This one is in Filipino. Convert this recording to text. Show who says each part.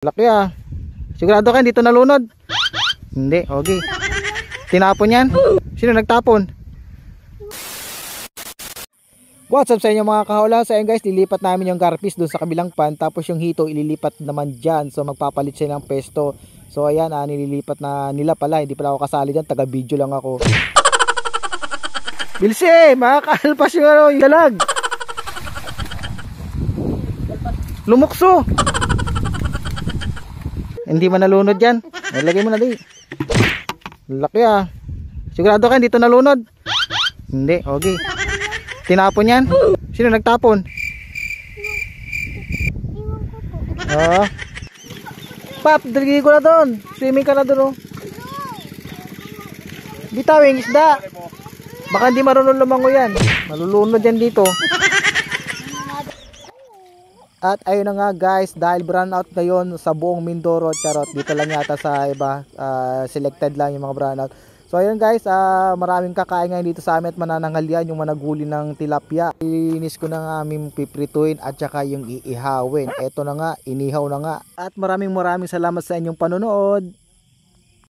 Speaker 1: Laki ah. Sigurado ka dito nalunod? Hindi, okay. Tinapon yan? Sino nagtapon? What's up sa inyo mga kahawla? So ayun guys, lilipat namin yung garpis doon sa kabilang pan. Tapos yung hito ililipat naman dyan. So magpapalit sila ng pesto. So ayan, nililipat na nila pala. Hindi pala ako kasali dyan, taga video lang ako. Bilse, makakalpas yung ano, yung dalag. Lumukso. Hindi man nalunod yan. Ilagay mo na di. Laki ah. Sigurado ka dito nalunod? Hindi, okay. Tinapon yan? Sino nagtapon? Oo. Pap, daligi ko na doon. Swimming ka na doon oh. Bitawing isda. Baka hindi marunong lumango yan. Malulunod yan dito. At ayun na nga guys, dahil brownout ngayon sa buong Mindoro, charot, dito lang yata sa iba, selected lang yung mga brownout. So ayun guys, maraming kakain ngayon dito sa amin at manananghalian yung managuli ng tilapia. Ilinis ko na nga aming piprituin at saka yung iihawin. Eto na nga, inihaw na nga. At maraming salamat sa inyong panonood.